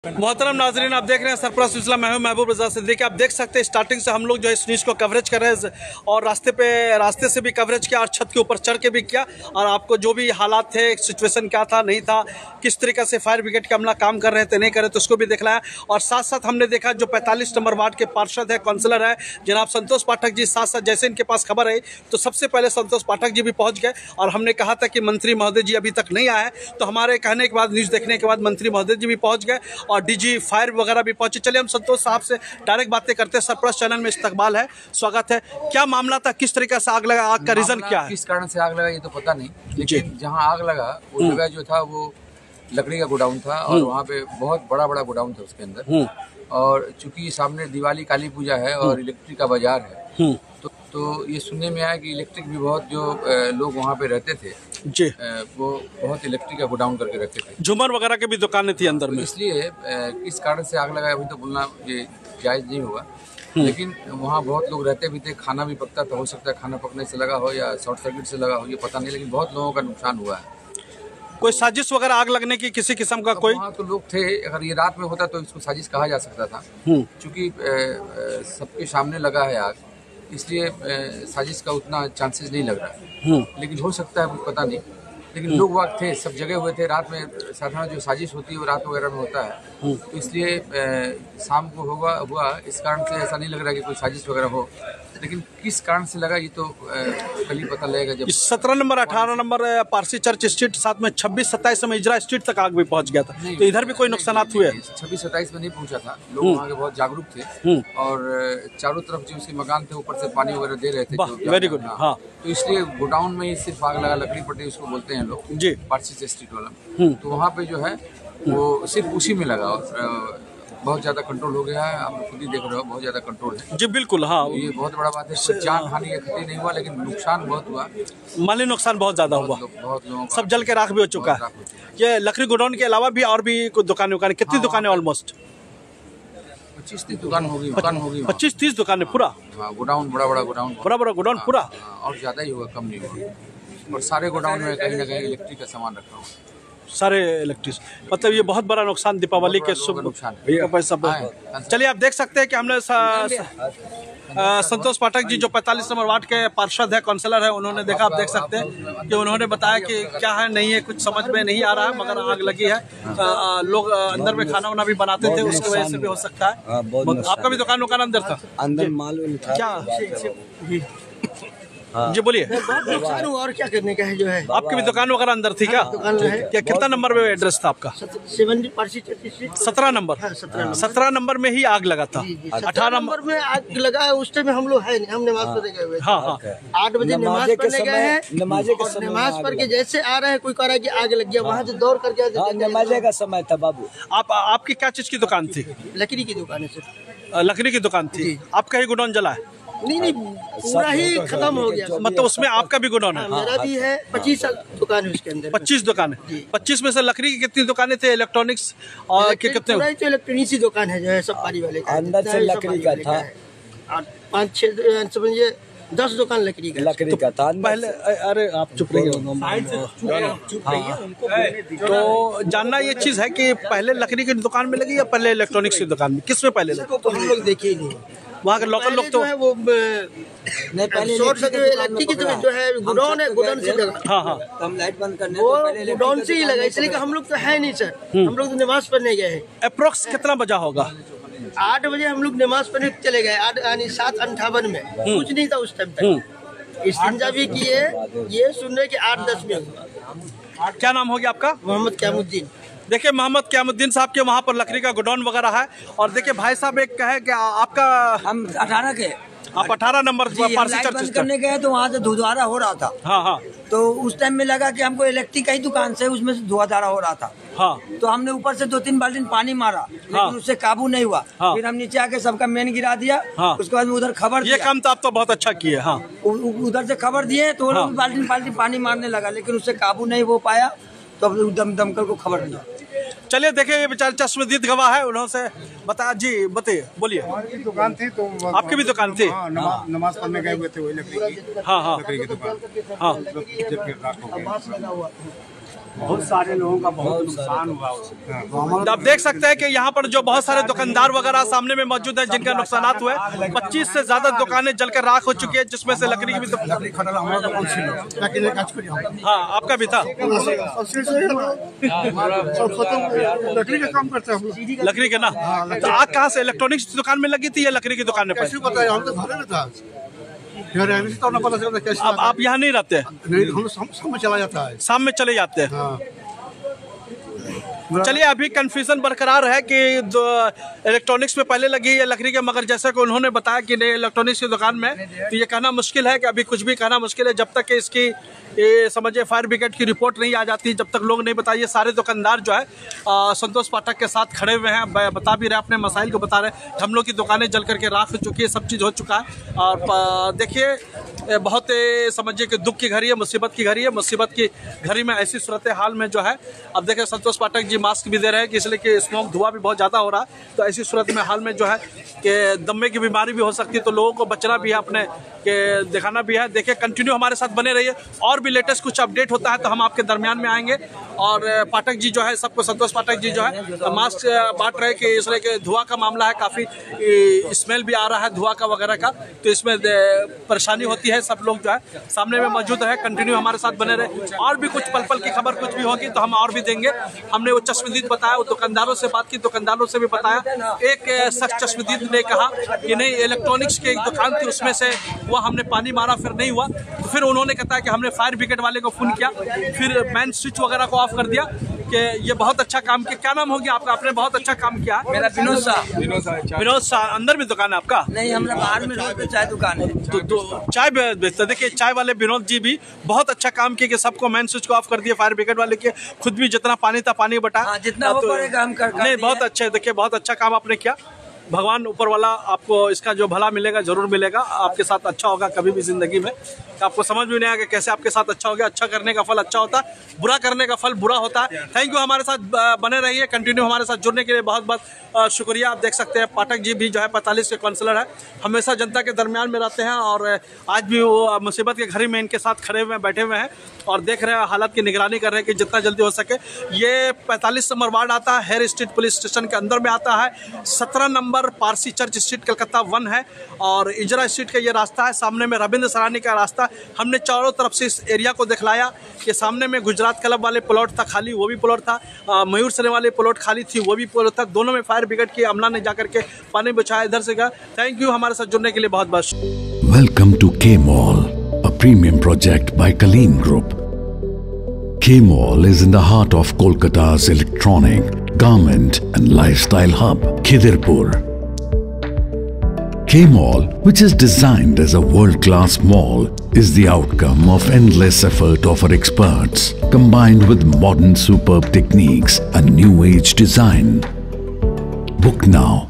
मोहतरम नाजरीन, आप देख रहे हैं सरप्राइज सिलसिला। मैं हूं महबूब रजा सिद्दीकी। आप देख सकते हैं स्टार्टिंग से हम लोग जो है इस न्यूज़ को कवरेज कर रहे हैं और रास्ते से भी कवरेज किया और छत के ऊपर चढ़ के भी किया और आपको जो भी हालात थे, सिचुएशन क्या था नहीं था, किस तरीके से फायर ब्रिगेड के अमला काम कर रहे थे नहीं कर रहे थे, उसको भी दिखलाया। और साथ साथ हमने देखा जो 45 नंबर वार्ड के पार्षद है, काउंसलर है जनाब संतोष पाठक जी, साथ साथ जैसे इनके पास खबर आई तो सबसे पहले संतोष पाठक जी भी पहुँच गए और हमने कहा था कि मंत्री महोदय जी अभी तक नहीं आए, तो हमारे कहने के बाद, न्यूज़ देखने के बाद मंत्री महोदय जी भी पहुँच गए और डीजी फायर वगैरह भी पहुंचे। चलिए हम संतोष साहब से डायरेक्ट बातें करते हैं। सरप्राइज चैनल में इस्तकबाल है, स्वागत है। क्या मामला था, किस तरीके से आग लगा, आग का रीजन क्या है, किस कारण से आग लगा ये तो पता नहीं, लेकिन जहां आग लगा वो जगह जो था वो लकड़ी का गोडाउन था और वहाँ पे बहुत बड़ा गोडाउन था उसके अंदर। और चूंकि सामने दिवाली काली पूजा है और इलेक्ट्रिक का बाजार है, तो ये सुनने में आया कि इलेक्ट्रिक भी बहुत जो लोग वहाँ पे रहते थे जी, वो बहुत इलेक्ट्रिक का गोडाउन करके रखते थे। झूमर वगैरह की भी दुकानें थी अंदर में, इसलिए किस कारण से आग लगा अभी तो बोलना ये जायज नहीं होगा। लेकिन वहाँ बहुत लोग रहते भी थे, खाना भी पकता था, हो सकता है खाना पकने से लगा हो या शॉर्ट सर्किट से लगा हो, ये पता नहीं, लेकिन बहुत लोगों का नुकसान हुआ है। कोई साजिश वगैरह आग लगने की किसी किस्म का कोई? वहाँ तो लोग थे, अगर ये रात में होता तो इसको साजिश कहा जा सकता था। क्योंकि सबके सामने लगा है आग, इसलिए साजिश का उतना चांसेस नहीं लग रहा है। लेकिन हो सकता है, कुछ पता नहीं। लेकिन लोग वक्त थे, सब जगह हुए थे। रात में साधारण जो साजिश होती है वो रात वगैरह में होता है, तो इसलिए शाम को हुआ इस कारण से ऐसा नहीं लग रहा कि कोई साजिश वगैरह हो। लेकिन किस कारण से लगा ये तो कल ही पता लगेगा। जब 17 number 18 number Parsi church street, साथ में 26-27 में इजरा स्ट्रीट तक आग भी पहुंच गया था, तो इधर भी कोई नुकसान हुए? 26-27 में नहीं पहुंचा था, लोग वहाँ के बहुत जागरूक थे और चारों तरफ जो उसके मकान थे ऊपर से पानी वगैरह दे रहे थे। Very good. हाँ, तो इसलिए गोडाउन में ही सिर्फ आग लगा, लकड़ी पट्टी उसको बोलते हैं लोग जी, पारसी स्ट्रीट वाला। तो वहाँ पे जो है वो सिर्फ उसी में लगा और बहुत ज्यादा कंट्रोल हो गया है। आप खुद ही देख रहे हो, बहुत ज्यादा कंट्रोल है जी, बिल्कुल। हाँ, ये बहुत बड़ा बात है। कोई जान हानि या क्षति नहीं हुआ, लेकिन नुकसान बहुत हुआ, माली नुकसान बहुत ज्यादा हुआ, बहुत लोगों का सब जल के राख भी हो चुका है। ये लकड़ी गोडाउन के अलावा भी और भी कुछ दुकानें, कितनी दुकानें? ऑलमोस्ट 25-30 दुकान होगी 25-30 दुकानें पूरा। हाँ, गोडाउन बड़ा गोडाउन पूरा, और ज्यादा ही होगा, कम नहीं होगा। और सारे गोडाउन में कहीं ना कहीं इलेक्ट्रिक का सामान रखा हुआ, सारे इलेक्ट्रिक, मतलब ये बहुत बड़ा नुकसान दीपावली के शुभ नुकसान। चलिए आप देख सकते हैं कि हमने संतोष पाठक जी जो 45 नंबर वार्ड के पार्षद है, काउंसलर है, उन्होंने देखा। आप देख सकते हैं कि उन्होंने बताया कि क्या है नहीं है, कुछ समझ में नहीं आ रहा है, मगर आग लगी है। लोग अंदर में खाना वाना भी बनाते थे, उसकी वजह से भी हो सकता है। आपका भी दुकान अंदर था? अंदर मालूम था क्या? जी बोलिए। नुकसान हुआ और क्या करने का है जो है। आपकी भी दुकान वगैरह अंदर थी क्या? दुकान है। क्या कितना नंबर में एड्रेस था आपका? 17 नंबर। 17 नंबर में ही आग लगा था। 18 नंबर में आग लगा है, उस टाइम हम लोग है नहीं, हम नमाज पढ़ने गए हुए। हाँ, 8 बजे नमाज पढ़ने गए हैं। नमाज पढ़ के जैसे आ रहे हैं, कोई कह रहा है कि आग लग गया, वहाँ से दौड़ करके नमाज़े का समय था बाबू। आपकी क्या चीज की दुकान थी? लकड़ी की दुकान है सर। लकड़ी की दुकान थी। आपका ही गोडाउन जला है? नहीं, पूरा ही खत्म हो गया। मतलब उसमें आपका भी गोडाउन है? मेरा भी है। 25 दुकान है उसके अंदर। 25 दुकान है। 25 में से लकड़ी की कितनी दुकानें थे, इलेक्ट्रॉनिक्स और कितने? तो इलेक्ट्रॉनिक्स ही दुकान है जो है, सब पारी वाले का अंदर से लकड़ी का था और 5-6 समझिए 10 दुकान लकड़ी का था पहले। अरे आप चुप रहिए। तो जानना ये चीज है कि पहले लकड़ी की दुकान में लगी या पहले इलेक्ट्रॉनिक्स की दुकान में, किस में पहले लगी? तो हम लोग देखे ही नहीं। वहाँ के लोकल लोग तो है वो नहीं, पहले इलेक्ट्रिक की जो है गोडाउन है, गोडाउन से लगा। हाँ, हम लाइट बंद करने वो गोडाउन से ही लगा, इसलिए हम लोग तो है नहीं सर, हम लोग तो नमाज पढ़ने गए हैं। अप्रोक्स कितना बजा होगा? 8 बजे हम लोग नमाज पढ़ने चले गए, 7:58 में। कुछ नहीं था उस टाइम तक। इस्तिंजा भी किए, ये सुन रहे कि 8-10 में हुआ। क्या नाम हो गया आपका? मोहम्मद क्यामुद्दीन। देखिए मोहम्मद क्यामुद्दीन साहब के वहाँ पर लकड़ी का गोडाउन वगैरह है। और देखिए भाई साहब एक कहे कि आपका, हम 18 के, आप 18 नंबर पारसी चर्च बंद करने गए तो वहाँ से धुआंधार हो रहा था। हाँ, तो उस टाइम में लगा कि हमको इलेक्ट्रिक का ही दुकान से उसमें से धुआंधार हो रहा था। हाँ, तो हमने ऊपर से 2-3 बाल्टी पानी मारा, लेकिन उससे काबू नहीं हुआ। फिर हम नीचे आके सबका मेन गिरा दिया। उसके बाद उधर खबर ये काम तो आप तो बहुत अच्छा किए। हाँ, उधर से खबर दिए तो बाल्टी पानी मारने लगा, लेकिन उससे काबू नहीं हो पाया। तो दमकल को खबर दिया। चलिए देखिए, ये बेचारे चश्मदीद गवाह है, उन्होंने बताया। जी बताइए, बोलिए। हमारी दुकान थी तो आपकी भी दुकान थी? नमाज पढ़ने गए हुए थे, वही लकड़ी की। हाँ, लकड़ी की दुकान। हाँ, बहुत सारे लोगों का बहुत नुकसान हुआ उससे। आप देख सकते हैं कि यहाँ पर जो बहुत सारे दुकानदार वगैरह सामने में मौजूद हैं जिनका नुकसान हुए। 25 से ज्यादा दुकानें जलकर राख हो चुकी है, जिसमें से लकड़ी की भी हाँ आपका भी था। लकड़ी का काम करते हैं, लकड़ी के ना। तो आग कहाँ से, इलेक्ट्रॉनिक्स की दुकान में लगी थी या लकड़ी की दुकान में? कैसे पता है, हम तो घर में था, घर रहने से तो ना पता चलता कैसे। अब आप यहाँ नहीं रहते? नहीं, हम शाम में चला जाता है। शाम में चले जाते हैं। हाँ। चलिए, अभी कंफ्यूजन बरकरार है कि जो इलेक्ट्रॉनिक्स में पहले लगी है लकड़ी के, मगर जैसा कि उन्होंने बताया कि नहीं इलेक्ट्रॉनिक्स की दुकान में, तो ये कहना मुश्किल है कि अभी कुछ भी कहना मुश्किल है जब तक कि इसकी ये समझिए फायर ब्रिगेड की रिपोर्ट नहीं आ जाती, जब तक लोग नहीं बताइए। सारे दुकानदार जो है संतोष पाठक के साथ खड़े हुए हैं, बता भी रहे अपने मसाइल को बता रहे। हम लोग की दुकानें जल करके राख हो चुकी है, सब चीज़ हो चुका है। और देखिए बहुत समझिए कि दुख की घड़ी है, मुसीबत की घड़ी है। मुसीबत की घड़ी में ऐसी सूरत हाल में जो है, अब देखिए संतोष पाठक जी मास्क भी दे रहे हैं कि इसलिए कि स्मोक धुआं भी बहुत ज़्यादा हो रहा है। तो ऐसी सूरत में हाल में जो है कि दमे की बीमारी भी हो सकती है, तो लोगों को बचना भी है, अपने के दिखाना भी है। देखिए कंटिन्यू हमारे साथ बने रहिए, और भी लेटेस्ट कुछ अपडेट होता है तो हम आपके दरमियान में आएंगे। और पाठक जी जो है, सबको संतोष पाठक जी जो है मास्क बांट रहे कि इसलिए कि धुआं का मामला है, काफ़ी स्मेल भी आ रहा है धुआं का वगैरह का, तो इसमें परेशानी होती है। सब लोग जो है सामने में मौजूद है, कंटिन्यू हमारे साथ बने रहे। और भी कुछ पल पल की खबर कुछ भी होगी तो हम और भी देंगे। हमने वो चश्मदीद बताया, वो दुकानदारों से बात की, दुकानदारों से भी बताया। एक शख्स चश्मदीद ने कहा कि नहीं इलेक्ट्रॉनिक्स की एक दुकान थी, उसमें से वो हमने पानी मारा, फिर नहीं हुआ। तो फिर उन्होंने कहता है कि हमने फायर ब्रिगेड वाले को फ़ोन किया, फिर मैन स्विच वगैरह को ऑफ कर दिया कि ये बहुत अच्छा काम किया। क्या नाम हो गया आपका? आपने बहुत अच्छा काम किया। मेरा विनोद शाह। विनोद शाह, अंदर भी दुकान है आपका? नहीं, हमारा बाहर में रोड पे चाय दुकान है। तो चाय बेचते। देखिए चाय वाले विनोद जी भी बहुत अच्छा काम किए कि सबको मैन स्विच को ऑफ कर दिया, फायर ब्रिगेड वाले के। खुद भी जितना पानी था पानी बटा, जितना हो पड़ेगा हम कर नहीं, बहुत अच्छा है। देखिए बहुत अच्छा काम आपने किया। भगवान ऊपर वाला आपको इसका जो भला मिलेगा जरूर मिलेगा, आपके साथ अच्छा होगा कभी भी जिंदगी में। आपको समझ भी नहीं आएगा कैसे आपके साथ अच्छा हो गया। अच्छा करने का फल अच्छा होता है, बुरा करने का फल बुरा होता है। थैंक यू, हमारे साथ बने रहिए, कंटिन्यू हमारे साथ जुड़ने के लिए बहुत बहुत शुक्रिया। आप देख सकते हैं पाठक जी भी जो है 45 के काउंसलर है, हमेशा जनता के दरमियान में रहते हैं, और आज भी वो मुसीबत के घड़ी में इनके साथ खड़े हुए हैं, बैठे हुए हैं और देख रहे हैं, हालात की निगरानी कर रहे हैं कि जितना जल्दी हो सके। ये 45 नंबर वार्ड आता है, हेयर स्ट्रीट पुलिस स्टेशन के अंदर में आता है। 17 number Parsi church street Calcutta 1 है, और इंदिरा स्ट्रीट का ये रास्ता है। सामने में रविंद्र सरानी का रास्ता। हमने चारों तरफ से इस एरिया को दिखलाया कि सामने में गुजरात क्लब वाले प्लॉट था खाली, वो भी प्लॉट था। मयूर सरे वाले प्लॉट खाली थी, वो भी प्लॉट था। दोनों में फायर ब्रिगेड की अमला ने जाकर के पानी बचाया इधर से। थैंक यू, हमारे साथ जुड़ने के लिए बहुत बहुत। वेलकम टू के mall, a premium project by Kaleen Group. K-Mall is in the heart of Kolkata's electronic, garment and lifestyle hub, Khidirpur. K-Mall, which is designed as a world-class mall, is the outcome of endless effort of our experts, combined with modern superb techniques and new age design. Book now